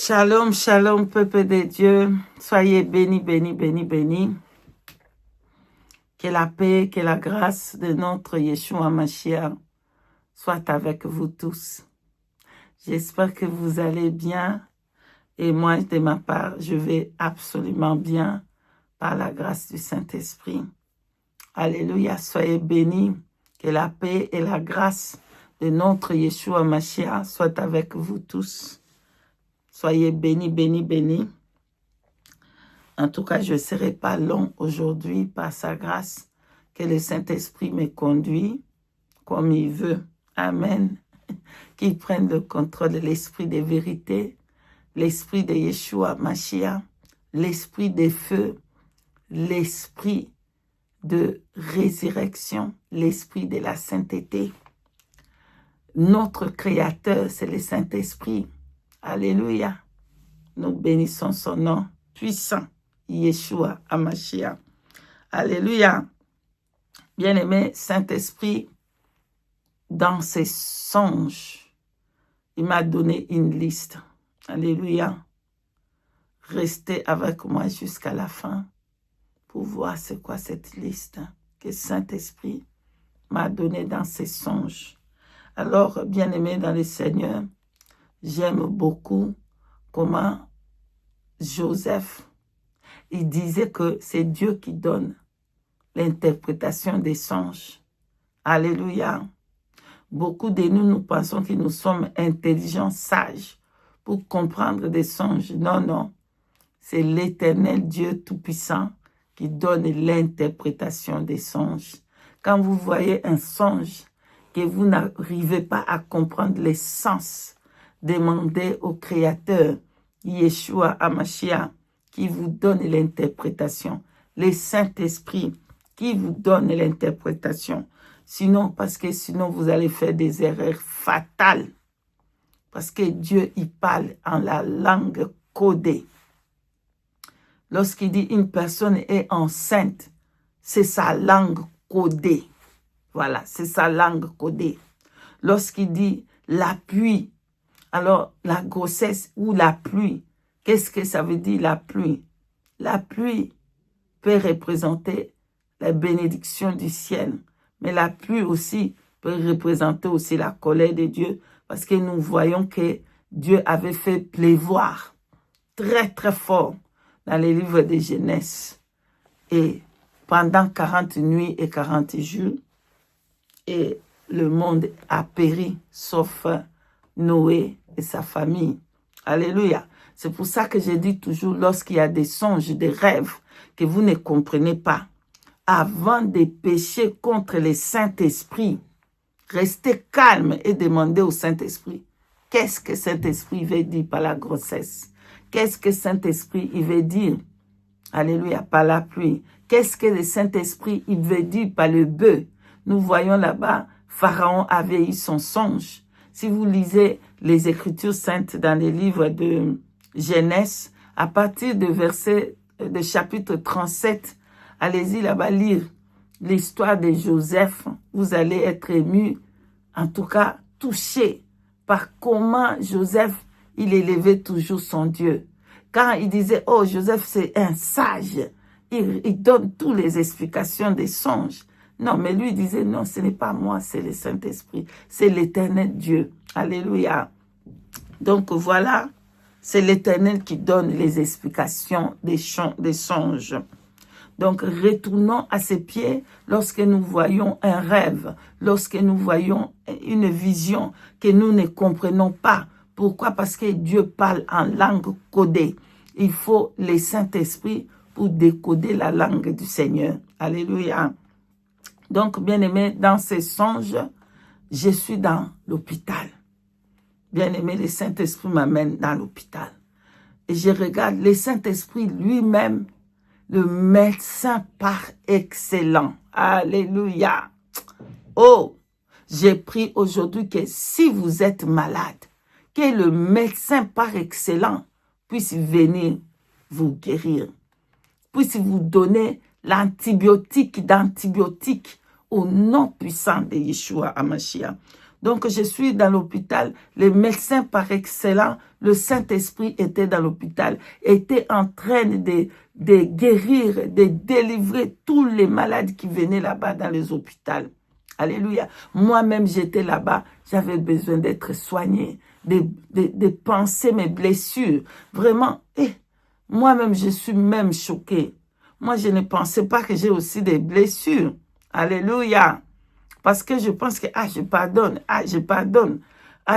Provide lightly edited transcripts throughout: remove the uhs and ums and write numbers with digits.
Shalom, shalom, peuple de Dieu. Soyez bénis, bénis, bénis, bénis. Que la paix, que la grâce de notre Yeshua Mashiach soit avec vous tous. J'espère que vous allez bien. Et moi, de ma part, je vais absolument bien par la grâce du Saint-Esprit. Alléluia, soyez bénis. Que la paix et la grâce de notre Yeshua Mashiach soient avec vous tous. Soyez bénis, bénis, bénis. En tout cas, je ne serai pas long aujourd'hui par sa grâce. Que le Saint-Esprit me conduit comme il veut. Amen. Qu'il prenne le contrôle de l'esprit de vérité, l'esprit de Yeshua Mashiach, l'esprit de feu, l'esprit de résurrection, l'esprit de la sainteté. Notre Créateur, c'est le Saint-Esprit. Alléluia. Nous bénissons son nom puissant, Yeshua HaMashiach. Alléluia. Bien-aimé Saint-Esprit, dans ses songes, il m'a donné une liste. Alléluia. Restez avec moi jusqu'à la fin pour voir c'est quoi cette liste que Saint-Esprit m'a donnée dans ses songes. Alors, bien-aimé dans le Seigneur, j'aime beaucoup comment Joseph, il disait que c'est Dieu qui donne l'interprétation des songes. Alléluia. Beaucoup de nous, nous pensons que nous sommes intelligents, sages, pour comprendre des songes. Non, non. C'est l'Éternel Dieu Tout-Puissant qui donne l'interprétation des songes. Quand vous voyez un songe, que vous n'arrivez pas à comprendre les sens, demandez au Créateur, Yeshua HaMashiach, qui vous donne l'interprétation. Le Saint-Esprit qui vous donne l'interprétation. Sinon, parce que sinon vous allez faire des erreurs fatales. Parce que Dieu, il parle en la langue codée. Lorsqu'il dit une personne est enceinte, c'est sa langue codée. Voilà, c'est sa langue codée. Lorsqu'il dit la pluie, alors la grossesse ou la pluie, qu'est-ce que ça veut dire la pluie? La pluie peut représenter la bénédiction du ciel. Mais la pluie aussi peut représenter aussi la colère de Dieu. Parce que nous voyons que Dieu avait fait pleuvoir très très fort dans les livres de Genèse. Et pendant 40 nuits et 40 jours, et le monde a péri, sauf Noé et sa famille. Alléluia. C'est pour ça que je dis toujours, lorsqu'il y a des songes, des rêves que vous ne comprenez pas, avant de pécher contre le Saint-Esprit, restez calme et demandez au Saint-Esprit, qu'est-ce que Saint-Esprit veut dire par la grossesse? Qu'est-ce que Saint-Esprit il veut dire? Alléluia, par la pluie. Qu'est-ce que le Saint-Esprit il veut dire par le bœuf? Nous voyons là-bas, Pharaon avait eu son songe. Si vous lisez les Écritures saintes dans les livres de Genèse, à partir de de chapitre 37, allez-y là-bas lire l'histoire de Joseph. Vous allez être ému, en tout cas touché par comment Joseph, il élevait toujours son Dieu. Quand il disait, oh Joseph c'est un sage, il donne toutes les explications des songes. Non, mais lui disait, non, ce n'est pas moi, c'est le Saint-Esprit, c'est l'Éternel Dieu. Alléluia. Donc voilà, c'est l'Éternel qui donne les explications des songes. Donc retournons à ses pieds lorsque nous voyons un rêve, lorsque nous voyons une vision que nous ne comprenons pas. Pourquoi? Parce que Dieu parle en langue codée. Il faut le Saint-Esprit pour décoder la langue du Seigneur. Alléluia. Donc, bien-aimé, dans ces songes, je suis dans l'hôpital. Bien-aimé, le Saint-Esprit m'amène dans l'hôpital. Et je regarde le Saint-Esprit lui-même, le médecin par excellence. Alléluia. Oh, j'ai pris aujourd'hui que si vous êtes malade, que le médecin par excellence puisse venir vous guérir, puisse vous donner l'antibiotique d'antibiotiques au nom puissant de Yeshua HaMashiach. Donc, je suis dans l'hôpital. Les médecins par excellence, le Saint-Esprit était dans l'hôpital, était en train de guérir, de délivrer tous les malades qui venaient là-bas dans les hôpitaux. Alléluia. Moi-même, j'étais là-bas. J'avais besoin d'être soigné, de penser mes blessures. Vraiment, moi-même, je suis même choquée. Moi, je ne pensais pas que j'ai aussi des blessures. Alléluia. Parce que je pense que, je pardonne. Je pardonne.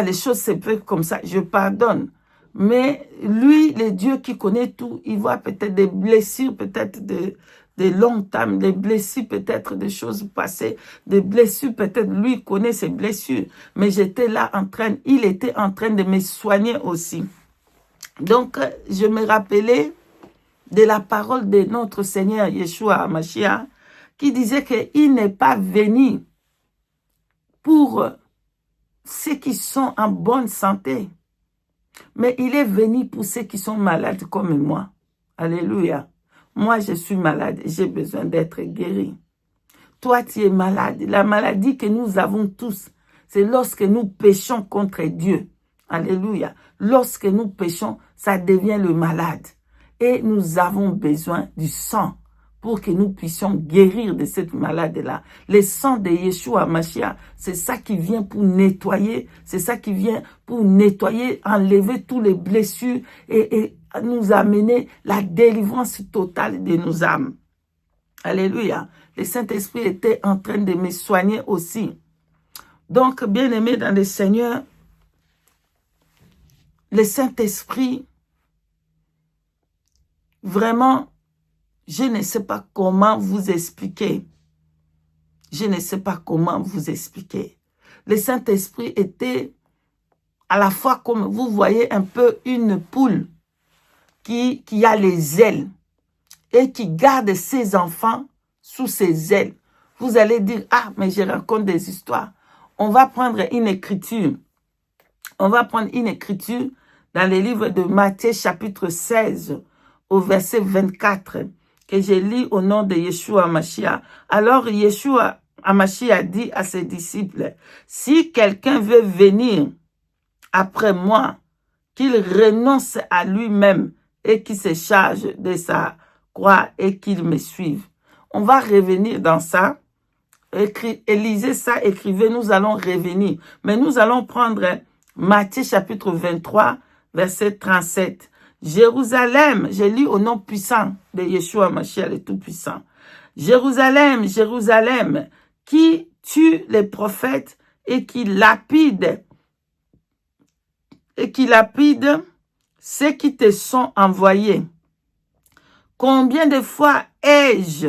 Les choses se peuvent comme ça. Je pardonne. Mais lui, le Dieu qui connaît tout, il voit peut-être des blessures, peut-être de long terme, des blessures, peut-être des choses passées, des blessures, peut-être lui connaît ses blessures. Mais j'étais là il était en train de me soigner aussi. Donc, je me rappelais de la parole de notre Seigneur Yeshua HaMashiach, qui disait qu'il n'est pas venu pour ceux qui sont en bonne santé, mais il est venu pour ceux qui sont malades comme moi. Alléluia. Moi, je suis malade et j'ai besoin d'être guéri. Toi, tu es malade. La maladie que nous avons tous, c'est lorsque nous péchons contre Dieu. Alléluia. Lorsque nous péchons, ça devient le malade. Et nous avons besoin du sang pour que nous puissions guérir de cette maladie-là. Le sang de Yeshua HaMashiach, c'est ça qui vient pour nettoyer, c'est ça qui vient pour nettoyer, enlever toutes les blessures et nous amener la délivrance totale de nos âmes. Alléluia. Le Saint-Esprit était en train de me soigner aussi. Donc, bien-aimés dans le Seigneur, le Saint-Esprit, vraiment, je ne sais pas comment vous expliquer. Je ne sais pas comment vous expliquer. Le Saint-Esprit était à la fois comme, vous voyez un peu une poule qui a les ailes et qui garde ses enfants sous ses ailes. Vous allez dire, mais je raconte des histoires. On va prendre une écriture. On va prendre une écriture dans le livre de Matthieu chapitre 16 au verset 24 que je lis au nom de Yeshua HaMashiach. Alors Yeshua HaMashiach dit à ses disciples, si quelqu'un veut venir après moi, qu'il renonce à lui-même et qu'il se charge de sa croix et qu'il me suive. On va revenir dans ça. Lisez ça, écrivez, nous allons revenir. Mais nous allons prendre Matthieu chapitre 23, verset 37. Jérusalem, je lis au nom puissant de Yeshua HaMashiach, le Tout-Puissant. Jérusalem, Jérusalem, qui tue les prophètes et qui lapide ceux qui te sont envoyés. Combien de fois ai-je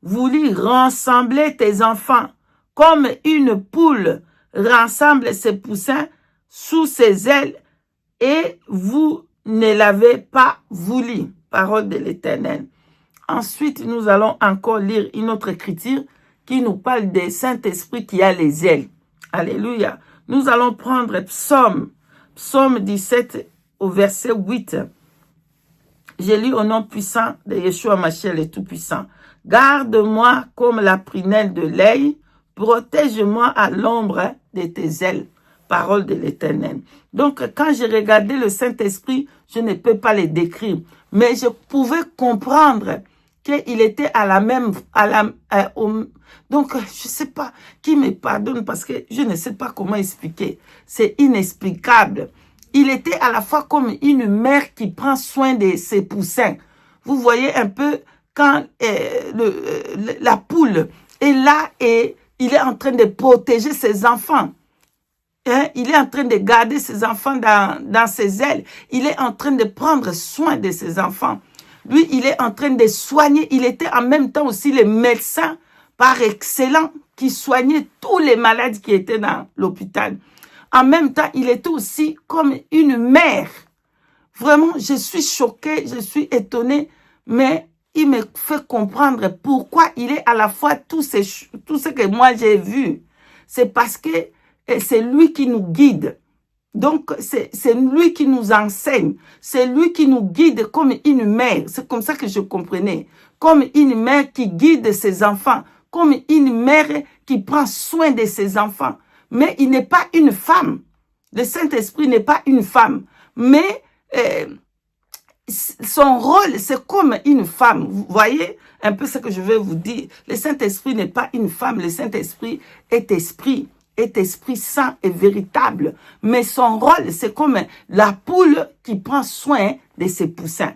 voulu rassembler tes enfants comme une poule rassemble ses poussins sous ses ailes et vous ne l'avez pas voulu. Parole de l'Éternel. Ensuite, nous allons encore lire une autre écriture qui nous parle du Saint-Esprit qui a les ailes. Alléluia. Nous allons prendre Psaume 17 au verset 8. Je lis au nom puissant de Yeshua HaMashiach le Tout-Puissant. Garde-moi comme la prunelle de l'œil, protège-moi à l'ombre de tes ailes. Parole de l'Éternel. Donc, quand j'ai regardé le Saint-Esprit, je ne peux pas le décrire, mais je pouvais comprendre qu'il était à la même, donc, je sais pas qui me pardonne parce que je ne sais pas comment expliquer. C'est inexplicable. Il était à la fois comme une mère qui prend soin de ses poussins. Vous voyez un peu quand la poule est là et il est en train de protéger ses enfants. Il est en train de garder ses enfants dans ses ailes. Il est en train de prendre soin de ses enfants. Lui, il est en train de soigner. Il était en même temps aussi le médecin par excellence qui soignait tous les malades qui étaient dans l'hôpital. En même temps, il était aussi comme une mère. Vraiment, je suis choquée, je suis étonnée, mais il me fait comprendre pourquoi il est à la fois tout ce que moi j'ai vu. C'est parce que c'est lui qui nous guide. Donc, c'est lui qui nous enseigne. C'est lui qui nous guide comme une mère. C'est comme ça que je comprenais. Comme une mère qui guide ses enfants. Comme une mère qui prend soin de ses enfants. mais il n'est pas une femme. Le Saint-Esprit n'est pas une femme, mais son rôle, c'est comme une femme. Vous voyez un peu ce que je vais vous dire. Le Saint-Esprit n'est pas une femme. Le Saint-Esprit est Esprit saint et véritable. Mais son rôle, c'est comme la poule qui prend soin de ses poussins.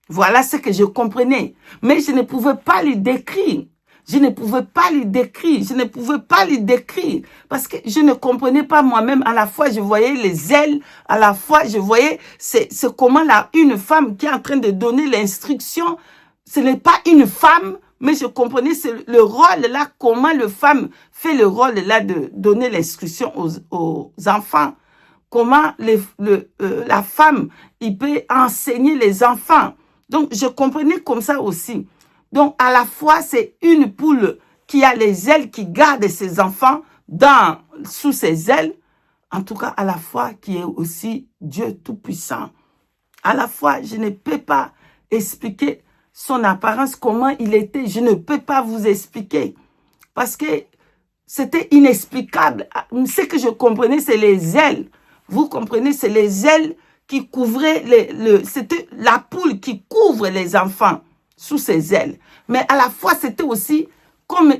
Voilà ce que je comprenais. Mais je ne pouvais pas lui décrire. Je ne pouvais pas lui décrire. Je ne pouvais pas lui décrire. Parce que je ne comprenais pas moi-même. À la fois, je voyais les ailes. À la fois, je voyais c'est comment là, une femme qui est en train de donner l'instruction. Ce n'est pas une femme, mais je comprenais le rôle là, comment le femme fait le rôle là de donner l'instruction aux enfants. Comment la femme, il peut enseigner les enfants. Donc, je comprenais comme ça aussi. Donc, à la fois, c'est une poule qui a les ailes, qui garde ses enfants sous ses ailes. En tout cas, à la fois, qui est aussi Dieu Tout-Puissant. À la fois, je ne peux pas expliquer son apparence, comment il était. Je ne peux pas vous expliquer. Parce que c'était inexplicable. Ce que je comprenais, c'est les ailes. Vous comprenez, c'est les ailes qui couvraient c'était la poule qui couvre les enfants sous ses ailes. Mais à la fois, c'était aussi comme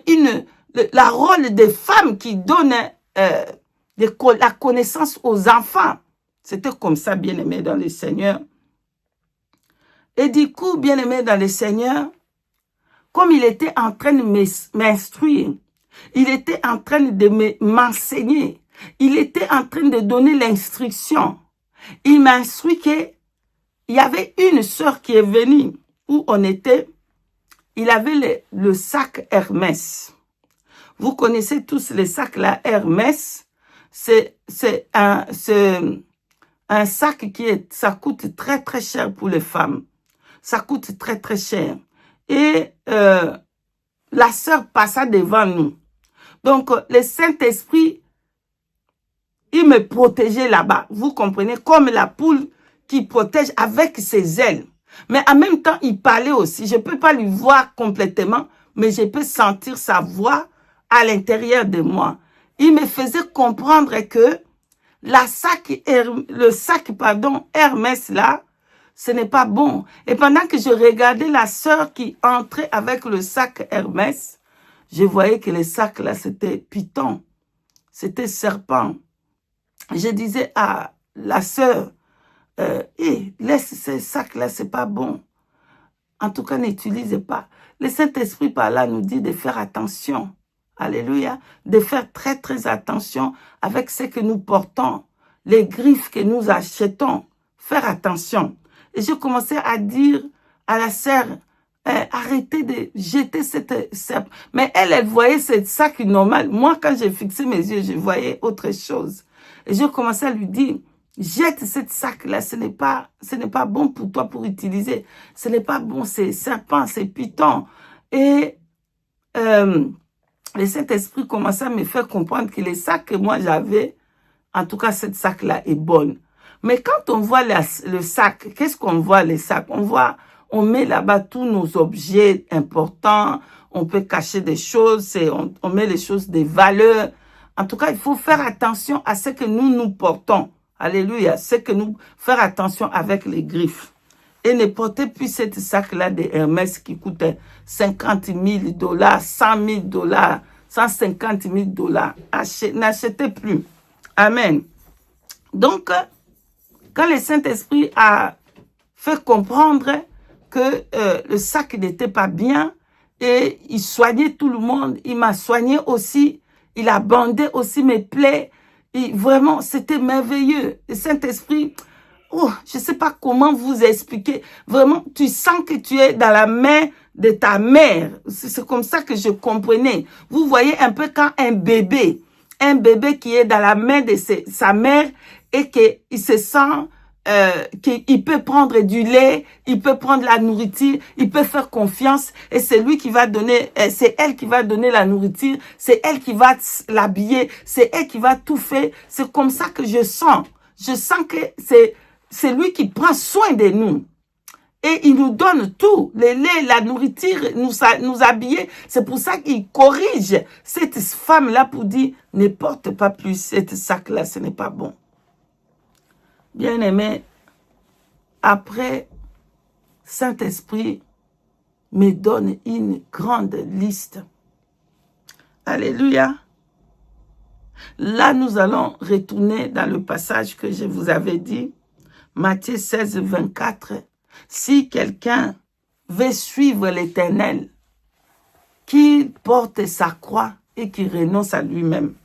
la rôle des femmes qui donne la connaissance aux enfants. C'était comme ça, bien-aimé dans le Seigneur. Et du coup, bien-aimé dans le Seigneur, comme il était en train de m'instruire, il était en train de m'enseigner, il était en train de donner l'instruction. Il m'a instruit qu'il y avait une sœur qui est venue où on était. Il avait le sac Hermès. Vous connaissez tous les sacs là, Hermès. C'est un sac ça coûte très très cher pour les femmes. Ça coûte très très cher. Et la sœur passa devant nous. Donc le Saint-Esprit, il me protégeait là-bas. Vous comprenez, comme la poule qui protège avec ses ailes. Mais en même temps, il parlait aussi. Je ne peux pas lui voir complètement, mais je peux sentir sa voix à l'intérieur de moi. Il me faisait comprendre que le sac, Hermès là, ce n'est pas bon. Et pendant que je regardais la sœur qui entrait avec le sac Hermès, je voyais que le sac là, c'était python. C'était serpent. Je disais à la sœur, laisse ce sac-là, c'est pas bon. En tout cas, n'utilisez pas. Le Saint-Esprit par là nous dit de faire attention. Alléluia. De faire très, très attention avec ce que nous portons. Les griffes que nous achetons. Faire attention. Et je commençais à dire à la sœur, arrêtez de jeter cette serpe. Mais elle voyait ce sac normal. Moi, quand j'ai fixé mes yeux, je voyais autre chose. Et je commençais à lui dire, jette cette sac-là, ce n'est pas bon pour toi pour utiliser. Ce n'est pas bon, c'est serpent, c'est python. Et le Saint-Esprit commençait à me faire comprendre que les sacs que moi j'avais, en tout cas cette sac-là est bonne. Mais quand on voit le sac, qu'est-ce qu'on voit les sacs? On met là-bas tous nos objets importants, on peut cacher des choses, on met les choses de valeur. En tout cas, il faut faire attention à ce que nous portons. Alléluia. Faire attention avec les griffes. Et ne portez plus cette sac-là de Hermès qui coûte 50 000 $, 100 000 $, 150 000 $. N'achetez plus. Amen. Donc, quand le Saint-Esprit a fait comprendre que le sac n'était pas bien et il soignait tout le monde, il m'a soigné aussi. Il a bandé aussi mes plaies. Et vraiment, c'était merveilleux. Le Saint-Esprit, je ne sais pas comment vous expliquer. Vraiment, tu sens que tu es dans la main de ta mère. C'est comme ça que je comprenais. Vous voyez un peu quand un bébé qui est dans la main de sa mère et qu'il se sent qu'il peut prendre du lait, il peut prendre la nourriture, il peut faire confiance et c'est lui qui va donner, c'est elle qui va donner la nourriture, c'est elle qui va l'habiller, c'est elle qui va tout faire. C'est comme ça que je sens. Je sens que c'est lui qui prend soin de nous. Et il nous donne tout, le lait, la nourriture, nous habiller. C'est pour ça qu'il corrige cette femme-là pour dire, ne porte pas plus cette sac-là, ce n'est pas bon. Bien-aimé, après, Saint-Esprit me donne une grande liste. Alléluia. Là, nous allons retourner dans le passage que je vous avais dit, Matthieu 16, 24. Si quelqu'un veut suivre l'Éternel, qu'il porte sa croix et qu'il renonce à lui-même.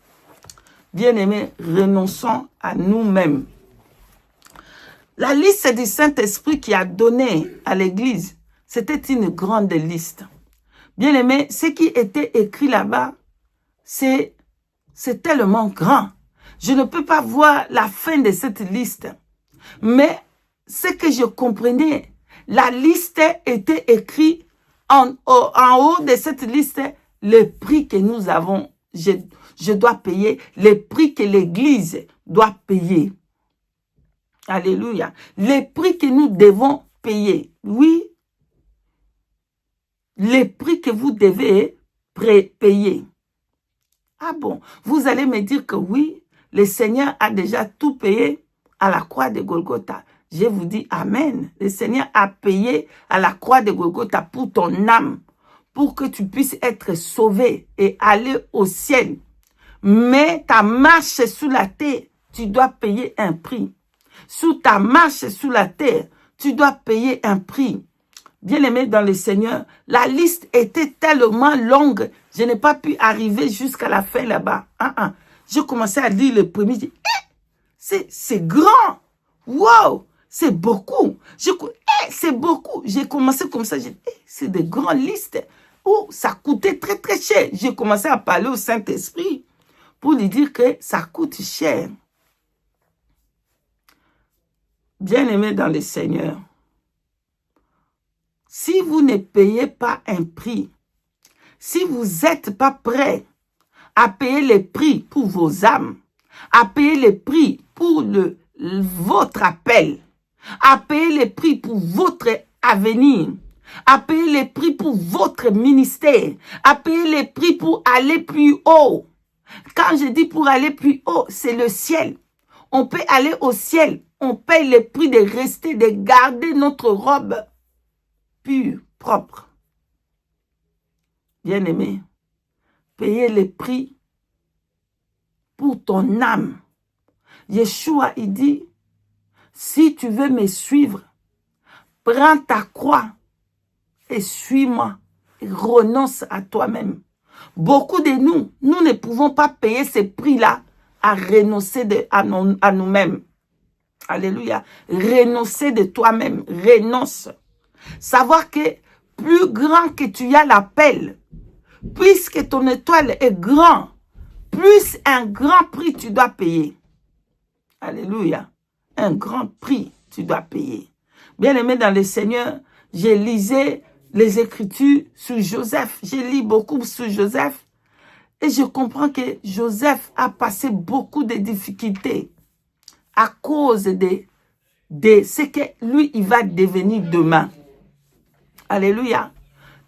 Bien-aimés, renonçons à nous-mêmes. La liste du Saint-Esprit qui a donné à l'Église, c'était une grande liste. Bien-aimés, ce qui était écrit là-bas, c'est tellement grand. Je ne peux pas voir la fin de cette liste. Mais ce que je comprenais, la liste était écrite en haut de cette liste, le prix que nous avons, je dois payer, le prix que l'Église doit payer. Alléluia. Les prix que nous devons payer. Oui. Les prix que vous devez payer. Ah bon, vous allez me dire que oui, le Seigneur a déjà tout payé à la croix de Golgotha. Je vous dis Amen. Le Seigneur a payé à la croix de Golgotha pour ton âme, pour que tu puisses être sauvé et aller au ciel. Mais ta marche sous la terre, tu dois payer un prix. Sous ta marche sous la terre, tu dois payer un prix. Bien-aimé dans le Seigneur, la liste était tellement longue, je n'ai pas pu arriver jusqu'à la fin là-bas. J'ai commencé à lire le premier, c'est grand. Wow, c'est beaucoup. C'est beaucoup. J'ai commencé comme ça, c'est de grandes listes. Oh, ça coûtait très très cher. J'ai commencé à parler au Saint-Esprit pour lui dire que ça coûte cher. Bien-aimé dans le Seigneur, si vous ne payez pas un prix, si vous n'êtes pas prêt à payer le prix pour vos âmes, à payer le prix pour votre appel, à payer le prix pour votre avenir, à payer le prix pour votre ministère, à payer le prix pour aller plus haut. Quand je dis pour aller plus haut, c'est le ciel. On peut aller au ciel. On paye le prix de rester, de garder notre robe pure, propre. Bien-aimé, payer le prix pour ton âme. Yeshua, il dit, si tu veux me suivre, prends ta croix et suis-moi. Renonce à toi-même. Beaucoup de nous ne pouvons pas payer ce prix-là à renoncer à nous-mêmes. Alléluia. Renoncer de toi-même. Renonce. Savoir que plus grand que tu as l'appel, puisque ton étoile est grand, plus un grand prix tu dois payer. Alléluia. Un grand prix tu dois payer. Bien-aimé dans le Seigneur, j'ai lisé les Écritures sur Joseph. J'ai lu beaucoup sur Joseph. Et je comprends que Joseph a passé beaucoup de difficultés à cause de ce que lui, il va devenir demain. Alléluia.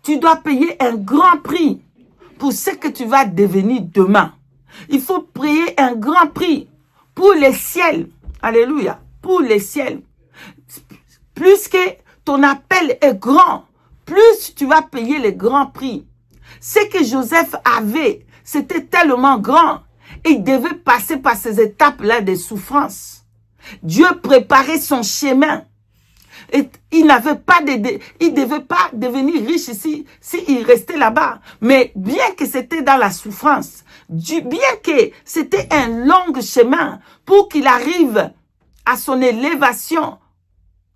Tu dois payer un grand prix pour ce que tu vas devenir demain. Il faut payer un grand prix pour le ciel. Alléluia. Pour le ciel. Plus que ton appel est grand, plus tu vas payer le grand prix. Ce que Joseph avait, c'était tellement grand. Il devait passer par ces étapes-là de souffrance. Dieu préparait son chemin. Et il n'avait pas il devait pas devenir riche ici s'il restait là-bas. Mais bien que c'était dans la souffrance, bien que c'était un long chemin pour qu'il arrive à son élévation,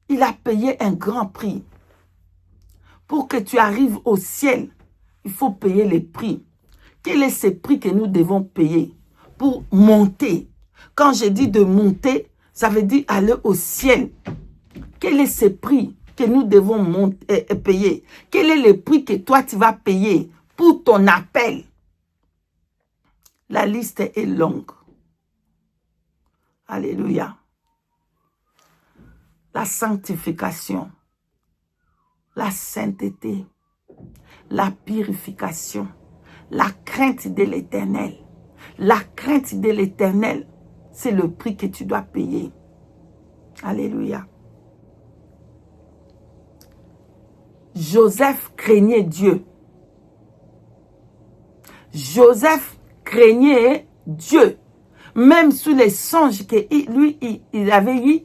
il a payé un grand prix. Pour que tu arrives au ciel, il faut payer les prix. Quel est ce prix que nous devons payer pour monter? Quand je dis de monter, ça veut dire aller au ciel. Quel est ce prix que nous devons payer? Quel est le prix que toi tu vas payer pour ton appel? La liste est longue. Alléluia. La sanctification. la sainteté, la purification, la crainte de l'Éternel. La crainte de l'Éternel, c'est le prix que tu dois payer. Alléluia. Joseph craignait Dieu. Joseph craignait Dieu. Même sous les songes que lui, il avait eu,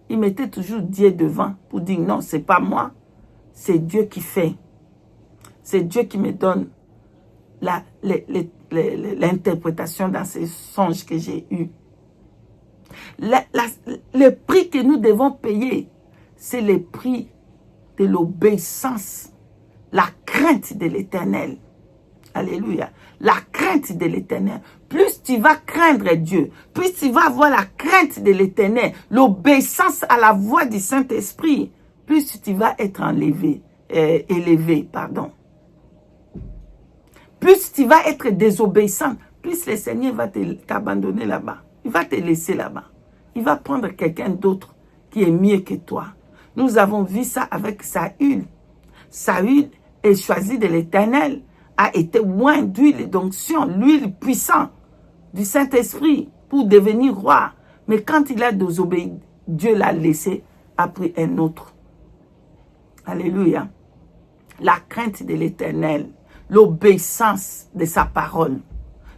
il mettait toujours Dieu devant pour dire non, c'est pas moi, c'est Dieu qui fait. C'est Dieu qui me donne l'interprétation dans ces songes que j'ai eus. Le prix que nous devons payer, c'est le prix de l'obéissance, la crainte de l'Éternel. Alléluia. La crainte de l'Éternel. Plus tu vas craindre Dieu, plus tu vas avoir la crainte de l'Éternel, l'obéissance à la voix du Saint-Esprit, plus tu vas être élevé. Plus tu vas être désobéissant, plus le Seigneur va t'abandonner là-bas. Il va te laisser là-bas. Il va prendre quelqu'un d'autre qui est mieux que toi. Nous avons vu ça avec Saül. Saül est choisi de l'Éternel, a été oint d'huile d'onction, l'huile puissante du Saint-Esprit pour devenir roi. Mais quand il a désobéi, Dieu l'a laissé, a pris un autre. Alléluia. La crainte de l'Éternel, l'obéissance de sa parole.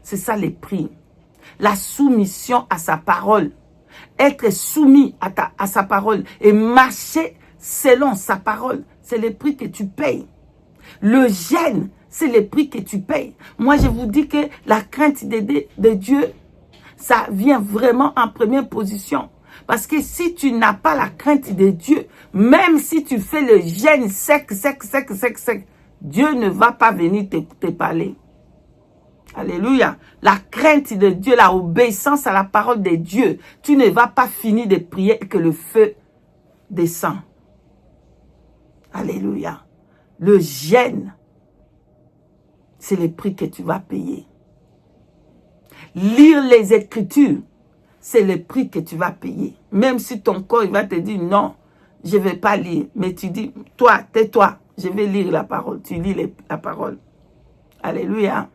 C'est ça les prix. La soumission à sa parole. Être soumis à sa parole et marcher selon sa parole. C'est le prix que tu payes. Le jeûne, c'est le prix que tu payes. Moi, je vous dis que la crainte de Dieu, ça vient vraiment en première position. Parce que si tu n'as pas la crainte de Dieu, même si tu fais le jeûne sec, Dieu ne va pas venir te parler. Alléluia. La crainte de Dieu, la obéissance à la parole de Dieu. Tu ne vas pas finir de prier et que le feu descend. Alléluia. Le jeûne, c'est le prix que tu vas payer. Lire les Écritures, c'est le prix que tu vas payer. Même si ton corps il va te dire non, je ne vais pas lire. Mais tu dis, toi, tais-toi, je vais lire la parole. Tu lis la parole. Alléluia.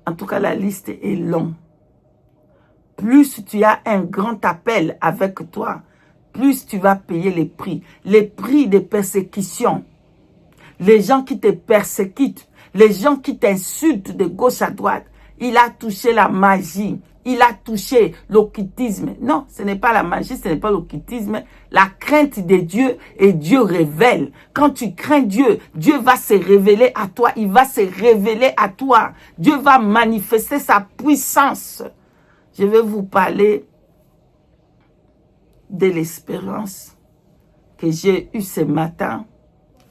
En tout cas, la liste est longue. Plus tu as un grand appel avec toi, plus tu vas payer les prix. Les prix de persécution. Les gens qui te persécutent, les gens qui t'insultent de gauche à droite. Il a touché la magie. Il a touché l'occultisme. Non, ce n'est pas la magie, ce n'est pas l'occultisme. La crainte de Dieu et Dieu révèle. Quand tu crains Dieu, Dieu va se révéler à toi. Il va se révéler à toi. Dieu va manifester sa puissance. Je vais vous parler de l'expérience que j'ai eue ce matin.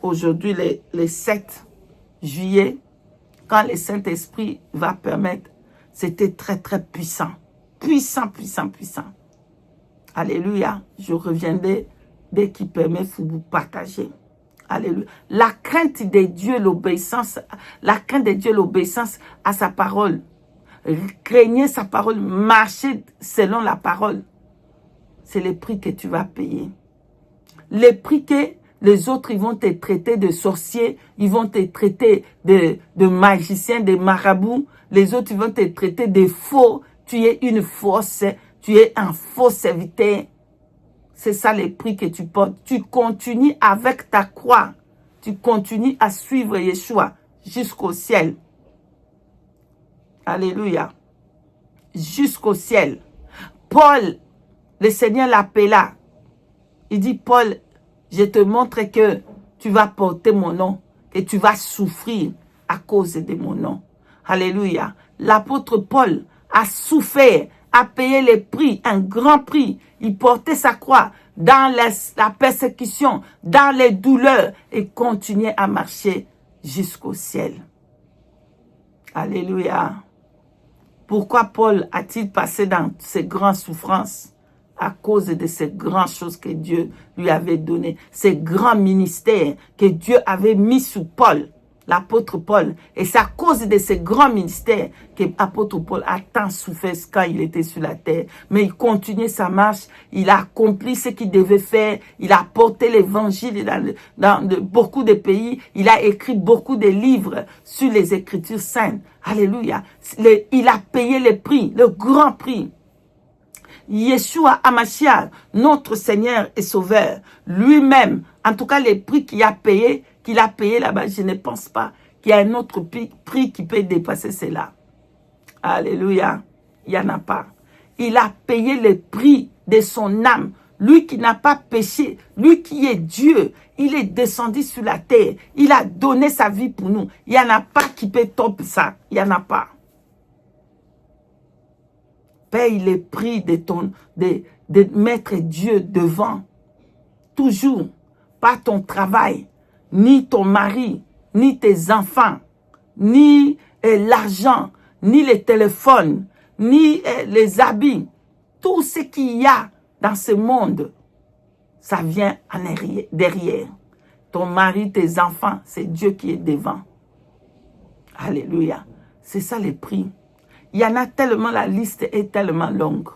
Aujourd'hui, le 7 juillet, quand le Saint-Esprit va permettre. C'était très, très puissant. Puissant. Alléluia. Je reviendrai dès qu'il permet pour vous partager. Alléluia. La crainte de Dieu, l'obéissance à sa parole. Craignez sa parole, marchez selon la parole. C'est le prix que tu vas payer. Le prix que les autres, ils vont te traiter de sorcier, ils vont te traiter de magicien, de marabout. Les autres, ils vont te traiter de faux. Tu es une fausse, tu es un faux serviteur. C'est ça le prix que tu portes. Tu continues avec ta croix. Tu continues à suivre Yeshua jusqu'au ciel. Alléluia. Jusqu'au ciel. Paul, le Seigneur l'appela. Il dit, Paul, je te montre que tu vas porter mon nom, que tu vas souffrir à cause de mon nom. Alléluia. L'apôtre Paul a souffert, a payé le prix, un grand prix. Il portait sa croix dans la persécution, dans les douleurs et continuait à marcher jusqu'au ciel. Alléluia. Pourquoi Paul a-t-il passé dans ces grandes souffrances? À cause de ces grandes choses que Dieu lui avait données, ces grands ministères que Dieu avait mis sous Paul. l'apôtre Paul. Et c'est à cause de ce grand ministère que l'apôtre Paul a tant souffert quand il était sur la terre. Mais il continuait sa marche, il a accompli ce qu'il devait faire, il a porté l'évangile dans beaucoup de pays, il a écrit beaucoup de livres sur les Écritures saintes. Alléluia. Il a payé le prix, le grand prix. Yeshua HaMashiach, notre Seigneur et Sauveur, lui-même, en tout cas les prix qu'il a payé là-bas, je ne pense pas qu'il y a un autre prix qui peut dépasser cela. Alléluia, il n'y en a pas. Il a payé le prix de son âme. Lui qui n'a pas péché, lui qui est Dieu, il est descendu sur la terre. Il a donné sa vie pour nous. Il n'y en a pas qui peut topper ça. Il n'y en a pas. Paye les prix de mettre Dieu devant. Toujours. Pas ton travail, ni ton mari, ni tes enfants, ni l'argent, ni les téléphones, ni les habits. Tout ce qu'il y a dans ce monde, ça vient derrière. Ton mari, tes enfants, c'est Dieu qui est devant. Alléluia. C'est ça le prix. Il y en a tellement, la liste est tellement longue.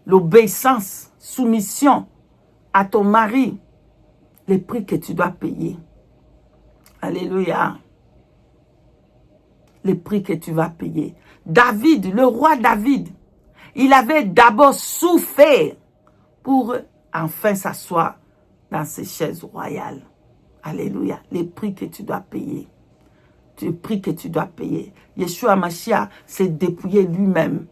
L'obéissance, soumission à ton mari, les prix que tu dois payer. Alléluia. Les prix que tu vas payer. David, le roi David, il avait d'abord souffert pour enfin s'asseoir dans ses chaises royales. Alléluia. Les prix que tu dois payer. Le prix que tu dois payer. Yeshua HaMashiach s'est dépouillé lui-même.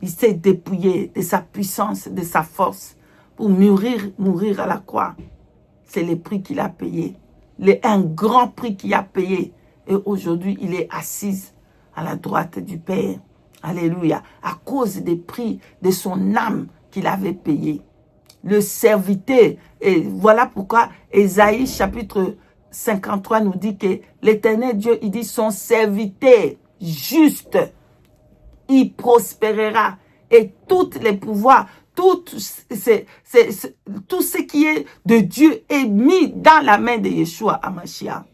Il s'est dépouillé de sa puissance, de sa force pour mourir à la croix. C'est le prix qu'il a payé. Un grand prix qu'il a payé. Et aujourd'hui, il est assis à la droite du Père. Alléluia. À cause des prix de son âme qu'il avait payé. Le serviteur. Et voilà pourquoi Ésaïe chapitre 53 nous dit que l'Éternel Dieu, il dit son serviteur juste, il prospérera. Et tous les pouvoirs, tout ce qui est de Dieu est mis dans la main de Yeshua HaMashiach.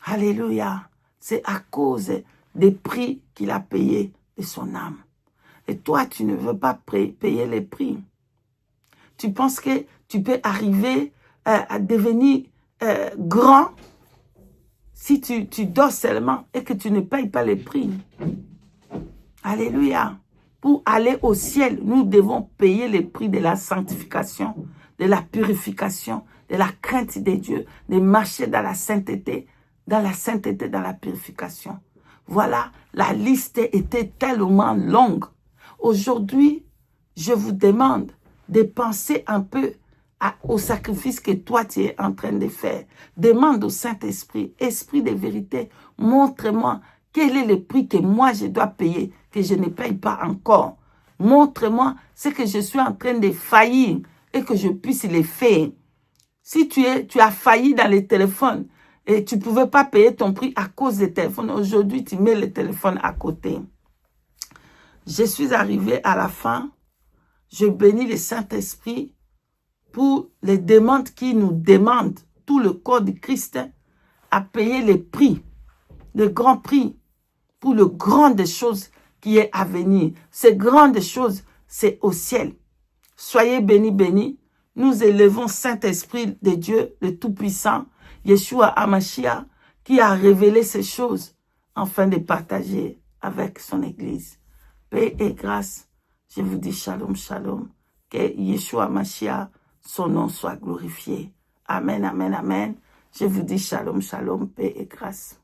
Alléluia. C'est à cause des prix qu'il a payés de son âme. Et toi, tu ne veux pas payer les prix. Tu penses que tu peux arriver à devenir grand si tu dors seulement et que tu ne payes pas les prix. Alléluia. Pour aller au ciel, nous devons payer les prix de la sanctification, de la purification, de la crainte de Dieu, de marcher dans la sainteté, dans la purification. Voilà, la liste était tellement longue. Aujourd'hui, je vous demande de penser un peu au sacrifice que toi tu es en train de faire. Demande au Saint-Esprit, Esprit de vérité, montre-moi quel est le prix que moi je dois payer, que je ne paye pas encore. Montre-moi ce que je suis en train de faillir et que je puisse le faire. Si tu as failli dans les téléphones et tu ne pouvais pas payer ton prix à cause des téléphones, aujourd'hui tu mets le téléphone à côté. Je suis arrivé à la fin. Je bénis le Saint-Esprit pour les demandes qui nous demandent, tout le corps de Christ, à payer les prix, le grand prix, pour le grand des choses qui est à venir. Ces grandes choses, c'est au ciel. Soyez bénis, bénis. Nous élevons Saint-Esprit de Dieu, le Tout-Puissant, Yeshua HaMashiach, qui a révélé ces choses afin de partager avec son Église. Paix et grâce, je vous dis shalom, shalom. Que Yeshua HaMashiach, son nom soit glorifié. Amen, amen, amen. Je vous dis shalom, shalom, paix et grâce.